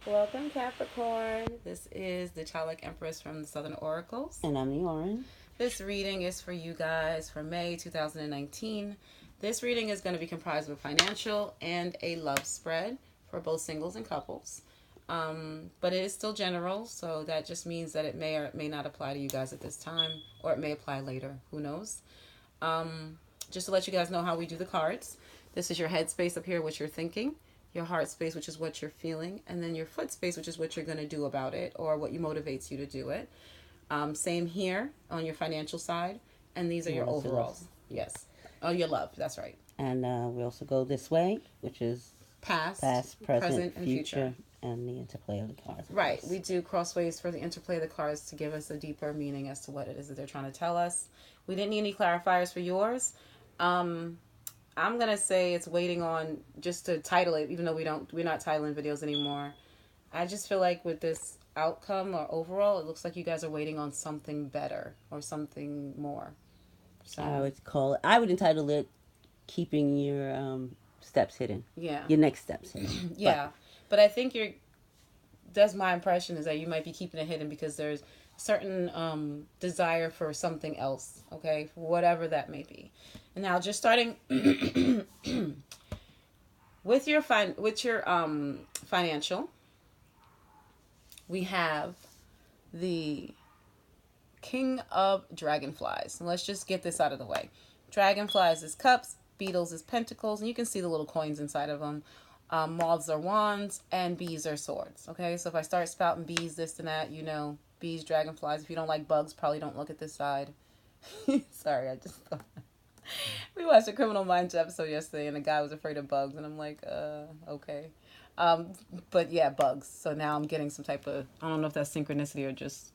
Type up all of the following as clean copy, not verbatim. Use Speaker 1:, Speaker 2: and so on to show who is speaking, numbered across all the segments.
Speaker 1: Welcome, Capricorn. This is the Childlike Empress from the Southern Oracles.
Speaker 2: And I'm the Orange.
Speaker 1: This reading is for you guys for May 2019. This reading is going to be comprised of a financial and a love spread for both singles and couples. But it is still general, so that just means that it may or may not apply to you guys at this time, or it may apply later. Who knows? Just to let you guys know how we do the cards. This is your head space up here, what you're thinking, your heart space, which is what you're feeling, and then your foot space, which is what you're going to do about it or what motivates you to do it. Same here on your financial side, and these are your overalls. Yes. Oh, your love. That's right.
Speaker 2: And we also go this way, which is
Speaker 1: Past,
Speaker 2: present, and future, and the interplay of the cards.
Speaker 1: Right. We do crossways for the interplay of the cards to give us a deeper meaning as to what it is that they're trying to tell us. We didn't need any clarifiers for yours. I'm gonna say it's waiting on just to title it, even though we're not titling videos anymore. I just feel like with this outcome or overall, it looks like you guys are waiting on something better or something more. So
Speaker 2: I would entitle it "Keeping Your Steps Hidden."
Speaker 1: Yeah.
Speaker 2: Your next steps hidden.
Speaker 1: Yeah, but I think that's my impression, is that you might be keeping it hidden because there's certain desire for something else, okay, for whatever that may be. And now just starting with your financial, we have the King of Dragonflies. And let's just get this out of the way. Dragonflies is cups, beetles is pentacles, and you can see the little coins inside of them. Moths are wands, and bees are swords. Okay, so if I start spouting bees, this and that, bees, dragonflies. If you don't like bugs, probably don't look at this side. Sorry, I just thought. We watched a Criminal Minds episode yesterday, and the guy was afraid of bugs, and I'm like, okay. But yeah, bugs. So now I'm getting some type of, I don't know if that's synchronicity or just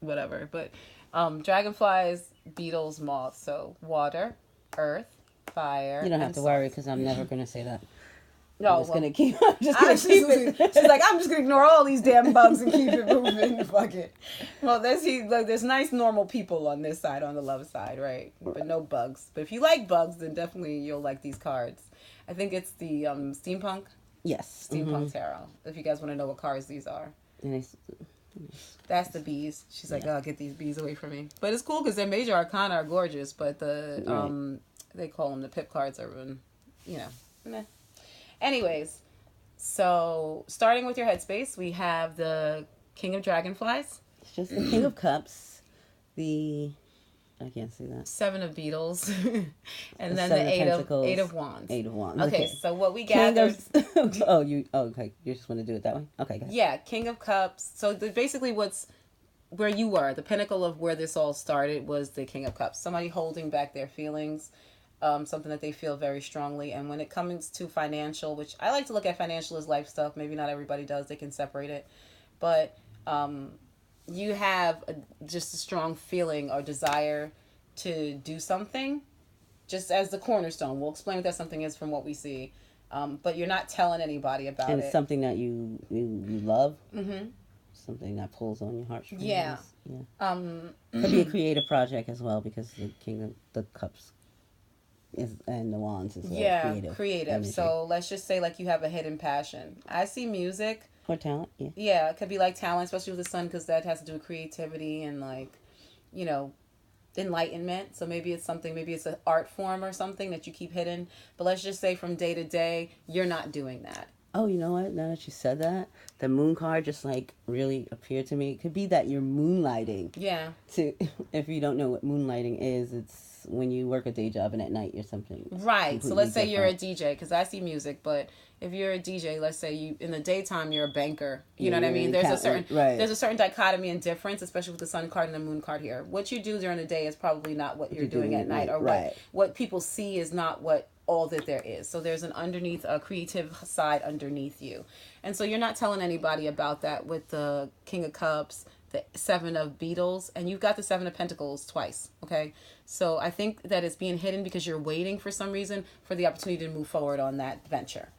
Speaker 1: whatever. But dragonflies, beetles, moths. So water, earth, fire.
Speaker 2: You don't have to worry because I'm never going to say that.
Speaker 1: No,
Speaker 2: I'm just gonna keep. I'm just gonna keep
Speaker 1: it. She's like, I'm just gonna ignore all these damn bugs and keep it moving. Fuck it. Well, there's nice normal people on this side, on the love side, right? But no bugs. But if you like bugs, then definitely you'll like these cards. I think it's the steampunk.
Speaker 2: Yes.
Speaker 1: Steampunk tarot. If you guys want to know what cards these are. That's the bees. She's like, oh, get these bees away from me. But it's cool because their major arcana are gorgeous, but the they call them the pip cards are, meh. Anyways, so starting with your headspace, we have the King of Dragonflies.
Speaker 2: It's just the King of Cups, I can't see that.
Speaker 1: 7 of Beetles, and then the eight of Wands.
Speaker 2: 8 of Wands.
Speaker 1: Okay, so what we gathered.
Speaker 2: Okay. You just want to do it that way? Okay, go ahead.
Speaker 1: Yeah, King of Cups. So basically, where you were, the pinnacle of where this all started was the King of Cups. Somebody holding back their feelings. Something that they feel very strongly. And when it comes to financial, which I like to look at financial as life stuff, maybe not everybody does, they can separate it, but you have just a strong feeling or desire to do something, just as the cornerstone. We'll explain what that something is from what we see, but you're not telling anybody about it.
Speaker 2: And it's something that you love. Mm-hmm. Something that pulls on your heartstrings.
Speaker 1: Yeah.
Speaker 2: Could be a creative project as well, because the King of the Cups and the Wands is creative.
Speaker 1: So let's just say like you have a hidden passion. I see music
Speaker 2: or talent.
Speaker 1: It could be like talent, especially with the sun, because that has to do with creativity and enlightenment. So maybe it's an art form or something that you keep hidden, but let's just say from day to day you're not doing that.
Speaker 2: Oh, you know what? Now that you said that, the moon card just really appeared to me. It could be that you're moonlighting.
Speaker 1: Yeah.
Speaker 2: If you don't know what moonlighting is, it's when you work a day job and at night you're something.
Speaker 1: Right. So let's say you're a DJ, because I see music, but if you're a DJ, let's say you in the daytime you're a banker. You know what I mean? There's a certain dichotomy and difference, especially with the sun card and the moon card here. What you do during the day is probably not what you're doing at night, or what people see is not what all that there is. So there's a creative side underneath you. And so you're not telling anybody about that with the King of Cups, the 7 of Beetles, and you've got the 7 of Pentacles twice, okay? So I think that it's being hidden because you're waiting for some reason for the opportunity to move forward on that venture.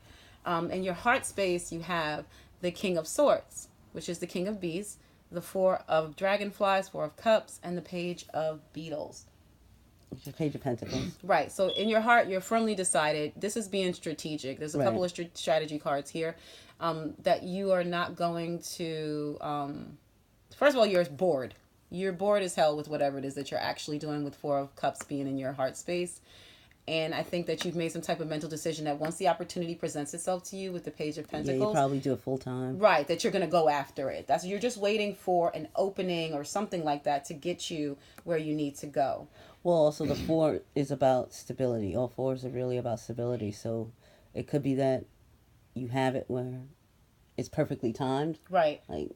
Speaker 1: In your heart space, you have the King of Swords, which is the King of Bees, the 4 of Dragonflies, 4 of Cups, and the Page of Beetles.
Speaker 2: Page of Pentacles.
Speaker 1: Right. So in your heart, you're firmly decided. This is being strategic. There's a
Speaker 2: Right.
Speaker 1: couple of strategy cards here that you are not going to. First of all, you're bored. You're bored as hell with whatever it is that you're actually doing with Four of Cups being in your heart space. And I think that you've made some type of mental decision that once the opportunity presents itself to you with the Page of Pentacles,
Speaker 2: Yeah, you probably do it full time.
Speaker 1: Right, that you're going to go after it. You're just waiting for an opening or something like that to get you where you need to go.
Speaker 2: Well, also the 4 is about stability. All 4s are really about stability. So it could be that you have it where it's perfectly timed.
Speaker 1: Right.
Speaker 2: Like,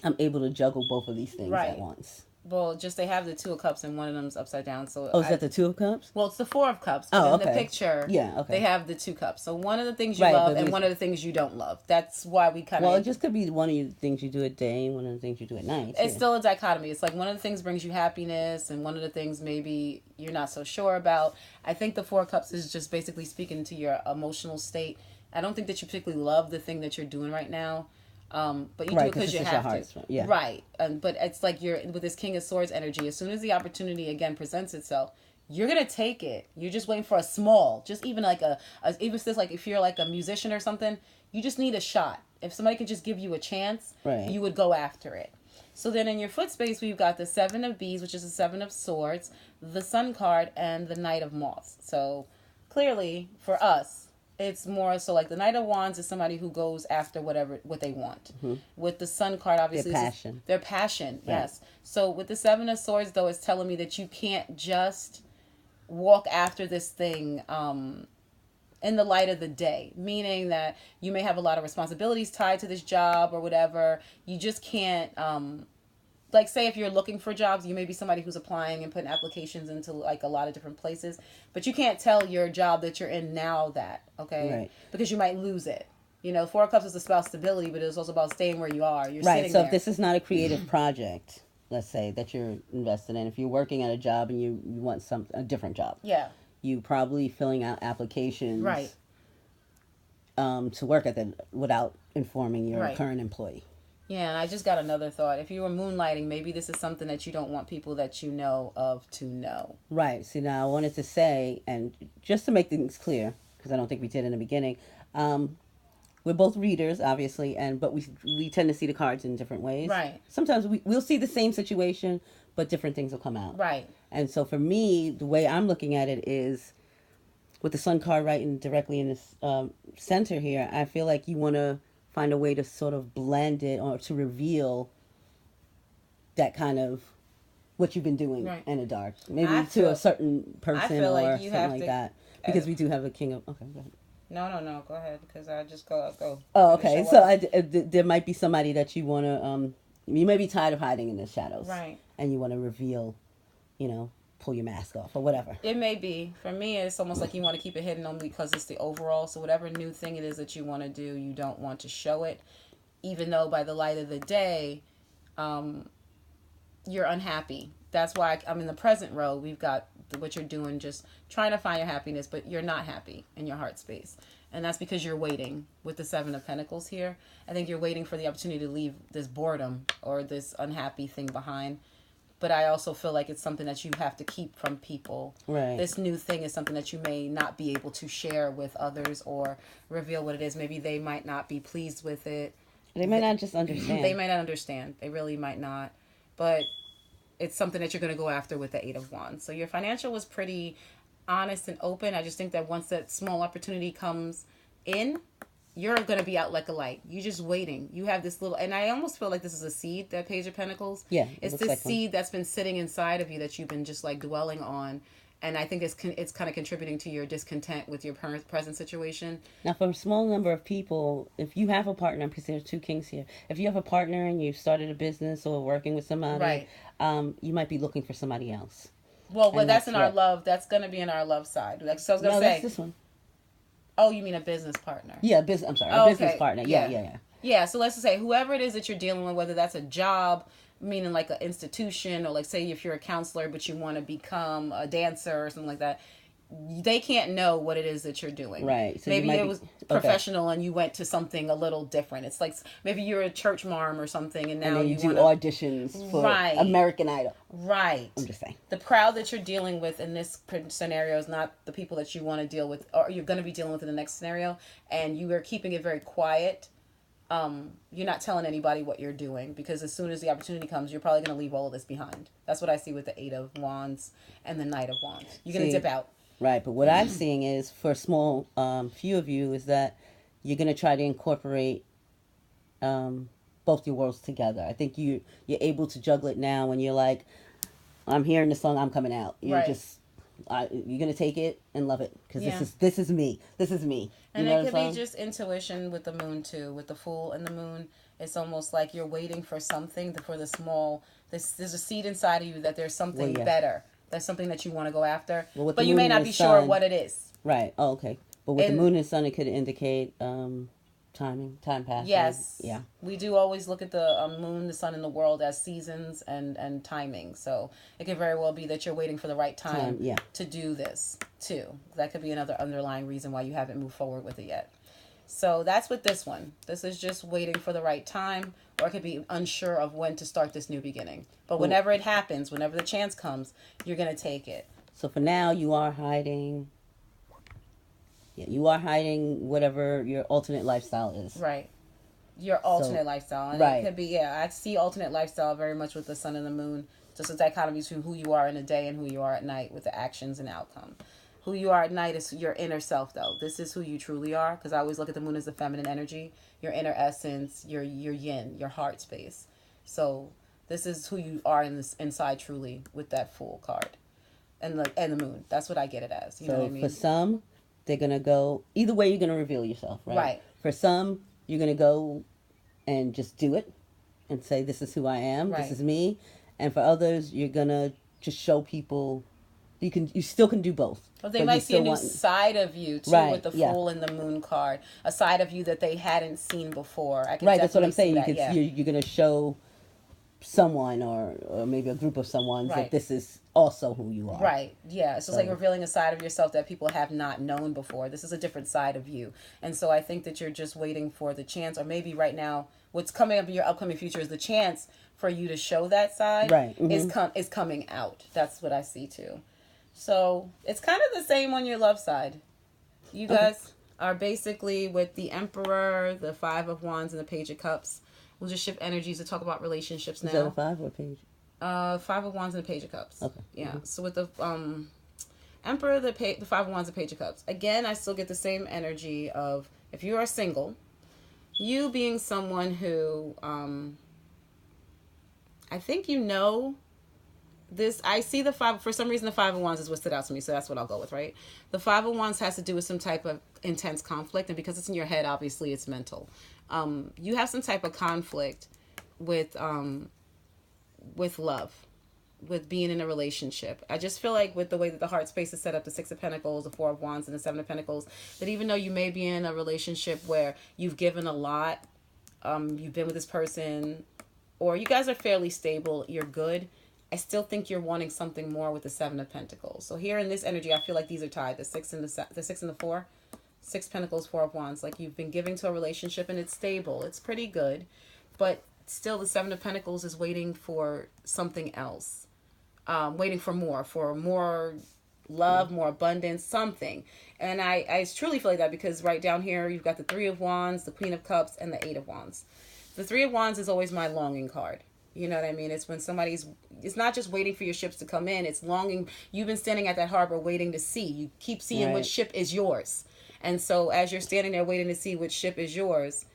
Speaker 2: I'm able to juggle both of these things
Speaker 1: Right.
Speaker 2: at once.
Speaker 1: Well, just they have the Two of Cups and one of them's upside down. So
Speaker 2: is that the Two of Cups?
Speaker 1: Well, it's the Four of Cups. But in the picture,
Speaker 2: yeah,
Speaker 1: they have the 2 cups. So one of the things you love and one of the things you don't love. That's why we kind of...
Speaker 2: Well, it just could be one of the things you do at day and one of the things you do at night.
Speaker 1: It's still a dichotomy. It's like one of the things brings you happiness and one of the things maybe you're not so sure about. I think the 4 of Cups is just basically speaking to your emotional state. I don't think that you particularly love the thing that you're doing right now. But you do it because you have to.
Speaker 2: Yeah.
Speaker 1: Right. But it's like you're with this King of Swords energy. As soon as the opportunity again presents itself, you're going to take it. You're just waiting for a small, just even like even if this, like if you're like a musician or something, you just need a shot. If somebody could just give you a chance, you would go after it. So then in your foot space, we've got the 7 of Bees, which is the 7 of Swords, the Sun card, and the Knight of Moths. So clearly for us, it's more so like the Knight of Wands is somebody who goes after what they want. Mm-hmm. With the Sun card, obviously, their passion. Right. Yes. So with the 7 of Swords, though, it's telling me that you can't just walk after this thing in the light of the day, meaning that you may have a lot of responsibilities tied to this job or whatever. You just can't. Like, say if you're looking for jobs, you may be somebody who's applying and putting applications into like a lot of different places, but you can't tell your job that you're in now that, okay? Right. Because you might lose it. You know, 4 of Cups is about stability, but it's also about staying where you are. You're sitting there.
Speaker 2: So if this is not a creative project, let's say, that you're invested in, if you're working at a job and you want a different job.
Speaker 1: Yeah.
Speaker 2: You probably filling out applications.
Speaker 1: Right.
Speaker 2: To work at without informing your current employee.
Speaker 1: Yeah, and I just got another thought. If you were moonlighting, maybe this is something that you don't want people that you know of to know.
Speaker 2: Right. See, now I wanted to say, and just to make things clear, because I don't think we did in the beginning, we're both readers, obviously, but we tend to see the cards in different ways.
Speaker 1: Right.
Speaker 2: Sometimes we'll see the same situation, but different things will come out.
Speaker 1: Right.
Speaker 2: And so for me, the way I'm looking at it is, with the Sun card right directly in the center here, I feel like you want to find a way to sort of blend it or to reveal that kind of what you've been doing in the dark. Maybe to a certain person or like something like that. Because we do have a King of... Okay, go ahead.
Speaker 1: No. Go ahead, because I just go.
Speaker 2: Oh, okay. So there might be somebody that you want to... you may be tired of hiding in the shadows.
Speaker 1: Right.
Speaker 2: And you want to reveal, pull your mask off or whatever.
Speaker 1: It may be. For me, it's almost like you want to keep it hidden only because it's the overall. So whatever new thing it is that you want to do, you don't want to show it. Even though by the light of the day, you're unhappy. That's why I'm in the present row. We've got what you're doing, just trying to find your happiness, but you're not happy in your heart space. And that's because you're waiting with the 7 of Pentacles here. I think you're waiting for the opportunity to leave this boredom or this unhappy thing behind. But I also feel like it's something that you have to keep from people.
Speaker 2: Right.
Speaker 1: This new thing is something that you may not be able to share with others or reveal what it is. Maybe they might not be pleased with it.
Speaker 2: They might not just understand.
Speaker 1: They might not understand. They really might not. But it's something that you're going to go after with the 8 of Wands. So your financial was pretty honest and open. I just think that once that small opportunity comes in, you're going to be out like a light. You're just waiting. You have this little... And I almost feel like this is a seed, that Page of Pentacles.
Speaker 2: Yeah.
Speaker 1: It's this like seed that's been sitting inside of you that you've been just like dwelling on. And I think it's kind of contributing to your discontent with your present situation.
Speaker 2: Now, for a small number of people, if you have a partner, because there's 2 kings here. If you have a partner and you've started a business or working with somebody, you might be looking for somebody else.
Speaker 1: Well, that's in our love. That's going to be in our love side. So I was going to say...
Speaker 2: that's this one.
Speaker 1: Oh, you mean a business partner?
Speaker 2: Yeah, business partner. Yeah.
Speaker 1: Yeah, so let's just say whoever it is that you're dealing with, whether that's a job, meaning like an institution, or like say if you're a counselor but you want to become a dancer or something like that, they can't know what it is that you're doing.
Speaker 2: Right. So you
Speaker 1: Maybe
Speaker 2: might
Speaker 1: it
Speaker 2: be
Speaker 1: was
Speaker 2: okay.
Speaker 1: professional and you went to something a little different. It's like maybe you're a church marm or something, and
Speaker 2: And
Speaker 1: now
Speaker 2: then you
Speaker 1: you
Speaker 2: do
Speaker 1: want to.
Speaker 2: auditions for
Speaker 1: Right.
Speaker 2: American Idol.
Speaker 1: Right.
Speaker 2: I'm just saying.
Speaker 1: The crowd that you're dealing with in this scenario is not the people that you want to deal with, or you're going to be dealing with in the next scenario, and you are keeping it very quiet. You're not telling anybody what you're doing, because as soon as the opportunity comes, you're probably going to leave all of this behind. That's what I see with the Eight of Wands and the Knight of Wands. You're going to
Speaker 2: See,
Speaker 1: dip out.
Speaker 2: right. But what I'm seeing is, for a small few of you, is that you're going to try to incorporate both your worlds together. I think you're able to juggle it now when you're like, I'm hearing the song, I'm coming out. You're
Speaker 1: Right.
Speaker 2: just you're gonna take it and love it, because
Speaker 1: Yeah.
Speaker 2: this is me. This is me. You
Speaker 1: And
Speaker 2: know
Speaker 1: it
Speaker 2: what
Speaker 1: could
Speaker 2: I'm
Speaker 1: be
Speaker 2: saying?
Speaker 1: just intuition with the moon too, with the Fool and the moon. It's almost like you're waiting for something, for the small. There's a seed inside of you that there's
Speaker 2: Well,
Speaker 1: something
Speaker 2: yeah.
Speaker 1: better. There's something that you want to go after,
Speaker 2: Well, with
Speaker 1: but
Speaker 2: the
Speaker 1: you
Speaker 2: moon
Speaker 1: may
Speaker 2: and
Speaker 1: not
Speaker 2: the
Speaker 1: be sure
Speaker 2: sun,
Speaker 1: what it is.
Speaker 2: right? Oh, okay. But with the
Speaker 1: And
Speaker 2: moon and sun, it could indicate time passing.
Speaker 1: yes,
Speaker 2: Yeah.
Speaker 1: we do always look at the moon, the sun, and the world as seasons and timing. So it could very well be that you're waiting for the right time
Speaker 2: Yeah.
Speaker 1: to do this too. That could be another underlying reason why you haven't moved forward with it yet. So that's with this one. This is just waiting for the right time, or it could be unsure of when to start this new beginning. But whenever it happens, whenever the chance comes, you're going to take it.
Speaker 2: So for now, you are hiding. Yeah, you are hiding whatever your alternate lifestyle is.
Speaker 1: Right. Your alternate lifestyle. And
Speaker 2: right.
Speaker 1: it could be, I see alternate lifestyle very much with the sun and the moon. Just a dichotomy between who you are in the day and who you are at night, with the actions and outcome. Who you are at night is your inner self, though. This is who you truly are, because I always look at the moon as the feminine energy, your inner essence, your yin, your heart space. So this is who you are inside truly, with that Fool card and the moon. That's what I get it as. You know what I mean?
Speaker 2: For some, they're gonna go either way. You're gonna reveal yourself, right?
Speaker 1: Right.
Speaker 2: For some, you're gonna go and just do it and say, "This is who I am.
Speaker 1: Right.
Speaker 2: This is me." And for others, you're gonna just show people you still can do both.
Speaker 1: But they might see a new side of you too,
Speaker 2: right,
Speaker 1: with the Fool and the moon card, a side of you that they hadn't seen before. I can
Speaker 2: right, that's what I'm saying.
Speaker 1: That,
Speaker 2: you're going to show someone or maybe a group of someone that this is also who you are.
Speaker 1: Right. Yeah. So it's like revealing a side of yourself that people have not known before. This is a different side of you. And so I think that you're just waiting for the chance, or maybe right now what's coming up in your upcoming future is the chance for you to show that side.
Speaker 2: Right.
Speaker 1: Is coming out. That's what I see too. So it's kind of the same on your love side. You guys are basically with the Emperor, the Five of Wands, and the Page of Cups. We'll just shift energies to talk about relationships now.
Speaker 2: Is that a 5 or a page?
Speaker 1: Five of Wands and the Page of Cups.
Speaker 2: Okay.
Speaker 1: Yeah. So with the Emperor, the Five of Wands, and Page of Cups. Again, I still get the same energy of, if you are single, you being someone who, I think you know this. I see the five, for some reason the Five of Wands is what stood out to me, so that's what I'll go with, right? The Five of Wands has to do with some type of intense conflict, and because it's in your head, obviously it's mental. You have some type of conflict with love, with being in a relationship. I just feel like with the way that the heart space is set up, the Six of Pentacles, the Four of Wands, and the Seven of Pentacles, that even though you may be in a relationship where you've given a lot, you've been with this person, or you guys are fairly stable, you're good, I still think you're wanting something more with the Seven of Pentacles. So here in this energy, I feel like these are tied, the six and the four. Six Pentacles, Four of Wands. Like you've been giving to a relationship and it's stable. It's pretty good. But still the Seven of Pentacles is waiting for something else. Waiting for more love, more abundance, something. And I truly feel like that, because right down here you've got the Three of Wands, the Queen of Cups, and the Eight of Wands. The Three of Wands is always my longing card. You know what I mean? It's when it's not just waiting for your ships to come in, it's longing. You've been standing at that harbor waiting to see. You keep seeing which ship is yours. And so as you're standing there waiting to see which ship is yours,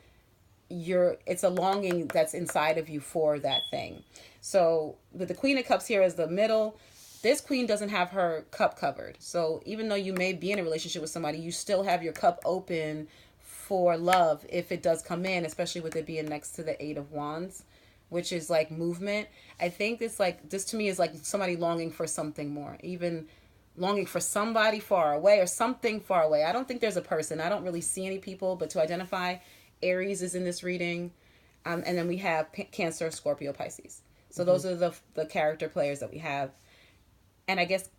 Speaker 1: it's a longing that's inside of you for that thing. So with the Queen of Cups here as the middle, this queen doesn't have her cup covered. So even though you may be in a relationship with somebody, you still have your cup open for love if it does come in, especially with it being next to the Eight of Wands, which is like movement. I think this to me is like somebody longing for something more, even longing for somebody far away or something far away. I don't think there's a person. I don't really see any people, but to identify, Aries is in this reading. And then we have Cancer, Scorpio, Pisces. So those are the character players that we have. And I guess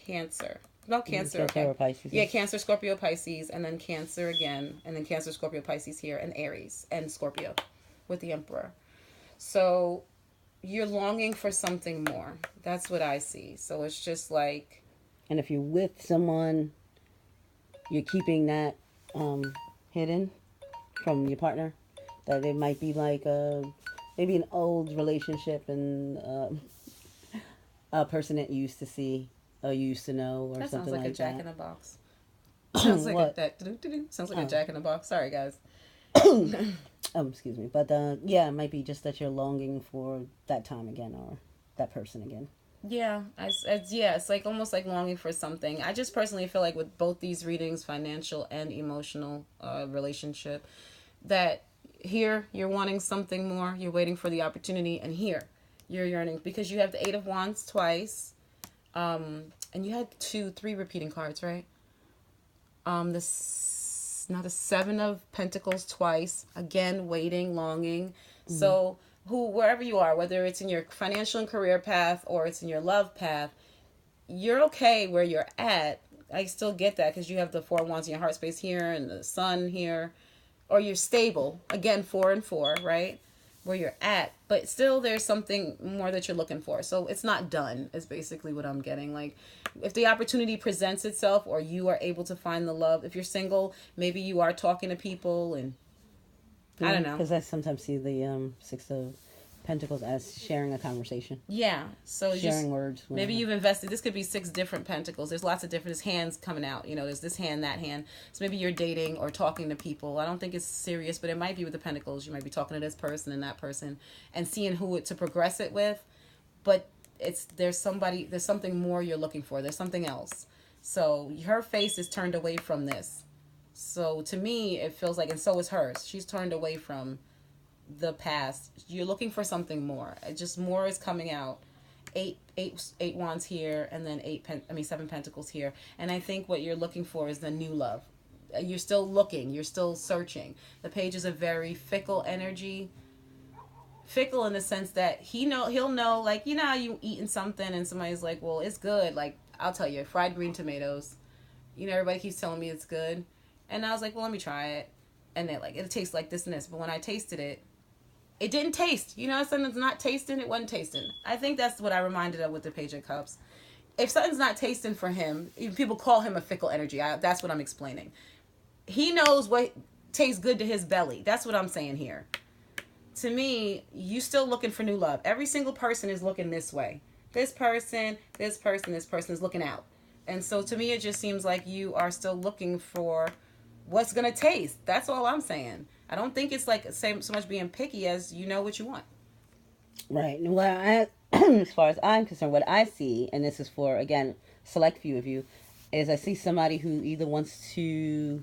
Speaker 1: Cancer. Well, Cancer,
Speaker 2: Cancer
Speaker 1: okay.
Speaker 2: or Pisces.
Speaker 1: Yeah, Cancer, Scorpio, Pisces, and then Cancer again, and then Cancer, Scorpio, Pisces here, and Aries, and Scorpio with the Emperor. So you're longing for something more. That's what I see. So it's just like,
Speaker 2: And if you're with someone, you're keeping that hidden from your partner. That it might be like maybe an old relationship and a person that you used to see or you used to know or
Speaker 1: that sounds
Speaker 2: something
Speaker 1: like a
Speaker 2: like
Speaker 1: Jack
Speaker 2: that.
Speaker 1: in a Box. Sounds like
Speaker 2: What?
Speaker 1: sounds like a
Speaker 2: Oh.
Speaker 1: Jack in a Box. Sorry, guys.
Speaker 2: Excuse me. But yeah, it might be just that you're longing for that time again or that person again.
Speaker 1: Yeah, yeah, it's like almost like longing for something. I just personally feel like with both these readings, financial and emotional relationship, that here you're wanting something more, you're waiting for the opportunity, and here you're yearning because you have the Eight of Wands twice, and you had three repeating cards, right? Now the Seven of Pentacles twice, again waiting, longing. So wherever you are, whether it's in your financial and career path or it's in your love path, you're okay where you're at. I still get that because you have the Four of Wands in your heart space here and the Sun here, or you're stable. Again, 4 and 4, right? Where you're at, but still there's something more that you're looking for. So it's not done, is basically what I'm getting. Like, if the opportunity presents itself or you are able to find the love, if you're single, maybe you are talking to people and I don't know.
Speaker 2: Because I sometimes see the Six of Pentacles as sharing a conversation.
Speaker 1: Yeah. So
Speaker 2: sharing words.
Speaker 1: Maybe you've invested. This could be 6 different pentacles. There's lots of different. There's hands coming out. You know, there's this hand, that hand. So maybe you're dating or talking to people. I don't think it's serious, but it might be with the pentacles. You might be talking to this person and that person and seeing who to progress it with. But there's something more you're looking for. There's something else. So her face is turned away from this. So to me, it feels like, and so is hers. She's turned away from the past. You're looking for something more. Just more is coming out. Eight wands here, and then 7 pentacles here. And I think what you're looking for is the new love. You're still looking. You're still searching. The page is a very fickle energy. Fickle in the sense that he'll know, like, you know how you eating something and somebody's like, well, it's good. Like, I'll tell you, fried green tomatoes. You know, everybody keeps telling me it's good. And I was like, well, let me try it. And they're like, it tastes like this and this. But when I tasted it, it didn't taste. You know, something's not tasting, it wasn't tasting. I think that's what I reminded of with the Page of Cups. If something's not tasting for him, people call him a fickle energy. That's what I'm explaining. He knows what tastes good to his belly. That's what I'm saying here. To me, you still looking for new love. Every single person is looking this way. This person is looking out. And so to me, it just seems like you are still looking for what's going to taste. That's all I'm saying. I don't think it's like so much being picky as you know what you want.
Speaker 2: Right. Well, as far as I'm concerned, what I see, and this is for, again, select few of you, is I see somebody who either wants to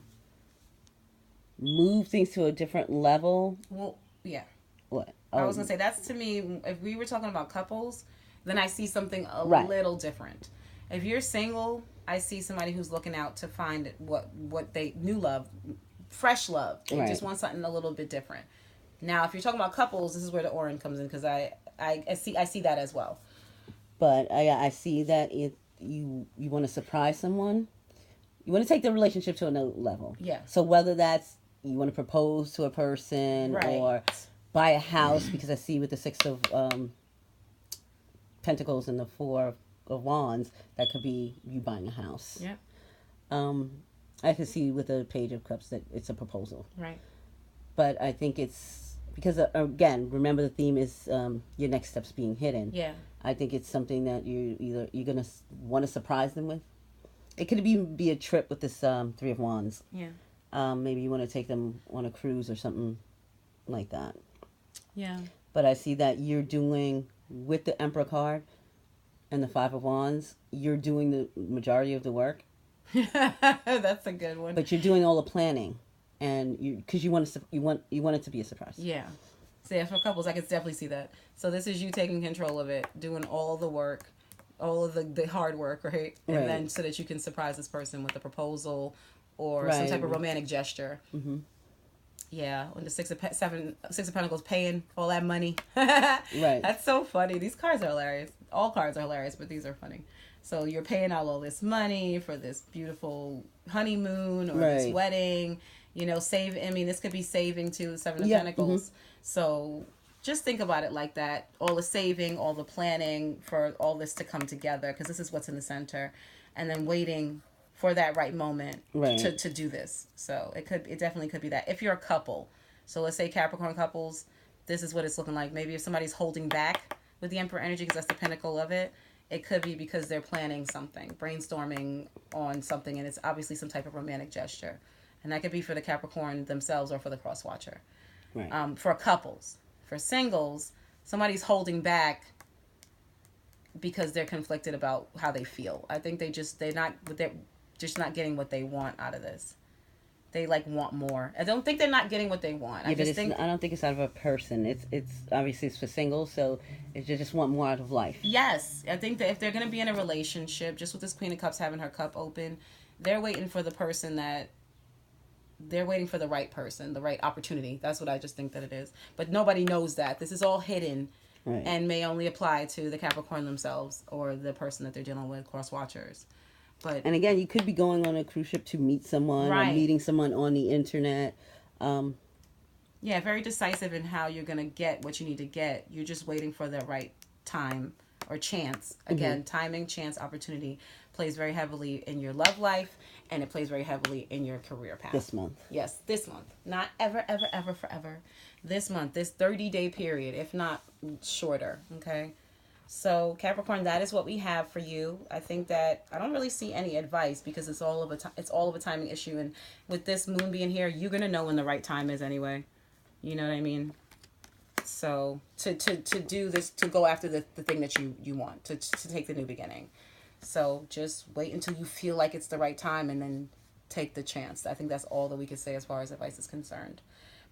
Speaker 2: move things to a different level.
Speaker 1: Well, yeah.
Speaker 2: What?
Speaker 1: I was going to say, that's to me, if we were talking about couples, then I see something a little different. If you're single, I see somebody who's looking out to find what they, new love, fresh love. They just want something a little bit different. Now, if you're talking about couples, this is where the orange comes in, because I see that as well.
Speaker 2: But I see that if you want to surprise someone, you want to take the relationship to another level.
Speaker 1: Yeah.
Speaker 2: So whether that's you want to propose to a person or buy a house, because I see with the Six of Pentacles and the Four of Wands, that could be you buying a house.
Speaker 1: Yeah.
Speaker 2: I can see with the Page of Cups that it's a proposal.
Speaker 1: Right.
Speaker 2: But I think it's because, again, remember the theme is your next steps being hidden.
Speaker 1: Yeah.
Speaker 2: I think it's something that you're going to want to surprise them with. It could be a trip with this Three of Wands.
Speaker 1: Yeah.
Speaker 2: Maybe you want to take them on a cruise or something like that.
Speaker 1: Yeah.
Speaker 2: But I see that you're doing, with the Emperor card and the Five of Wands, you're doing the majority of the work.
Speaker 1: That's a good one.
Speaker 2: But you're doing all the planning, and because you want it to be a surprise.
Speaker 1: Yeah. So yeah, for couples, I could definitely see that. So this is you taking control of it, doing all the work, all of the hard work, right? And then so that you can surprise this person with a proposal or some type of romantic gesture.
Speaker 2: Mm-hmm.
Speaker 1: Yeah, when the Six of Pentacles paying all that money.
Speaker 2: Right.
Speaker 1: That's so funny. These cards are hilarious. All cards are hilarious, but these are funny. So you're paying out all this money for this beautiful honeymoon or this
Speaker 2: Right.
Speaker 1: wedding. I mean, this could be saving too, the Seven of
Speaker 2: Yeah. Mm-hmm.
Speaker 1: Pentacles. So just think about it like that. All the saving, all the planning for all this to come together, because this is what's in the center. And then waiting for that right moment
Speaker 2: Right.
Speaker 1: to do this. So it definitely could be that. If you're a couple, so let's say Capricorn couples, this is what it's looking like. Maybe if somebody's holding back with the Emperor energy, because that's the pinnacle of it, it could be because they're planning something, brainstorming on something, and it's obviously some type of romantic gesture. And that could be for the Capricorn themselves or for the cross watcher.
Speaker 2: Right.
Speaker 1: For couples. For singles, somebody's holding back because they're conflicted about how they feel. I think they're just not getting what they want out of this. They want more. I don't think they're not getting what they want.
Speaker 2: Yeah, I don't think it's out of a person. It's obviously it's for singles, so it's just want more out of life.
Speaker 1: Yes, I think that if they're going to be in a relationship, just with this Queen of Cups having her cup open, they're waiting for the person that they're waiting for the right person, the right opportunity. That's what I just think that it is. But nobody knows that. This is all hidden,
Speaker 2: right,
Speaker 1: and may only apply to the Capricorn themselves or the person that they're dealing with, cross watchers.
Speaker 2: And again, you could be going on a cruise ship to meet someone,
Speaker 1: right,
Speaker 2: or meeting someone on the internet.
Speaker 1: Yeah, very decisive in how you're going to get what you need to get. You're just waiting for the right time or chance. Again, timing, chance, opportunity plays very heavily in your love life, and it plays very heavily in your career path.
Speaker 2: This month.
Speaker 1: Yes, this month. Not ever, ever, ever, forever. This month, this 30-day period, if not shorter, okay? So, Capricorn, that is what we have for you. I think that I don't really see any advice because it's all of a timing issue. And with this moon being here, you're going to know when the right time is anyway. You know what I mean? So to do this, to go after the thing that you want, to take the new beginning. So just wait until you feel like it's the right time and then take the chance. I think that's all that we can say as far as advice is concerned.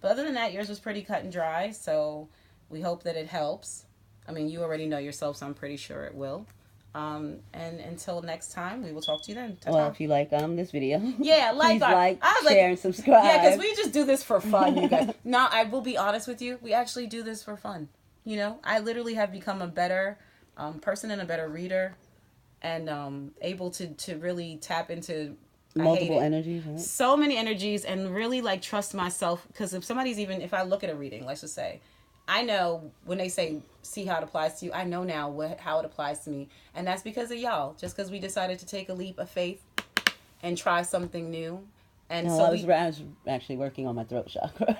Speaker 1: But other than that, yours was pretty cut and dry. So we hope that it helps. I mean, you already know yourself, so I'm pretty sure it will. And until next time, we will talk to you then. Ta-ta.
Speaker 2: Well, if you like this video,
Speaker 1: yeah,
Speaker 2: please share, and subscribe.
Speaker 1: Yeah, because we just do this for fun, you guys. No, I will be honest with you. We actually do this for fun. I literally have become a better person and a better reader, and able to really tap into
Speaker 2: multiple energies, right?
Speaker 1: So many energies, and really trust myself. Because if I look at a reading, let's just say, I know when they say, see how it applies to you, I know now how it applies to me. And that's because of y'all. Just because we decided to take a leap of faith and try something new. And
Speaker 2: no,
Speaker 1: so
Speaker 2: I was actually working on my throat chakra.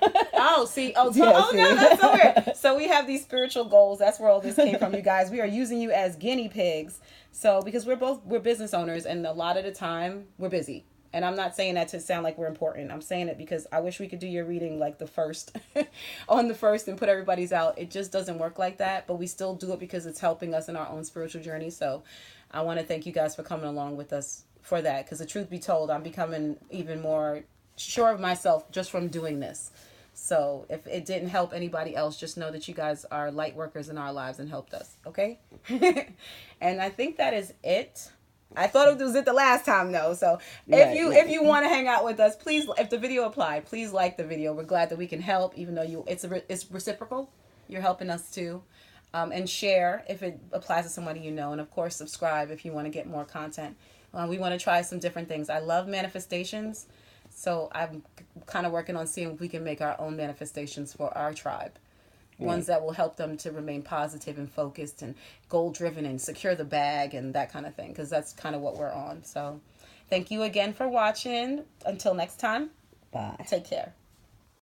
Speaker 2: See.
Speaker 1: No, that's so weird. So we have these spiritual goals. That's where all this came from, you guys. We are using you as guinea pigs. So because we're business owners, and a lot of the time we're busy. And I'm not saying that to sound like we're important. I'm saying it because I wish we could do your reading the first on the first and put everybody's out. It just doesn't work like that, but we still do it because it's helping us in our own spiritual journey. So I want to thank you guys for coming along with us for that, because the truth be told, I'm becoming even more sure of myself just from doing this. So if it didn't help anybody else, just know that you guys are light workers in our lives and helped us. Okay. And I think that is it. I thought it was it the last time though. So if you want to hang out with us, please, if the video applied, please like the video. We're glad that we can help, even though it's reciprocal. You're helping us too. And share if it applies to somebody you know. And of course, subscribe if you want to get more content. We want to try some different things. I love manifestations. So I'm kind of working on seeing if we can make our own manifestations for our tribe. Ones that will help them to remain positive and focused and goal-driven and secure the bag and that kind of thing, because that's kind of what we're on. So thank you again for watching. Until next time.
Speaker 2: Bye.
Speaker 1: Take care.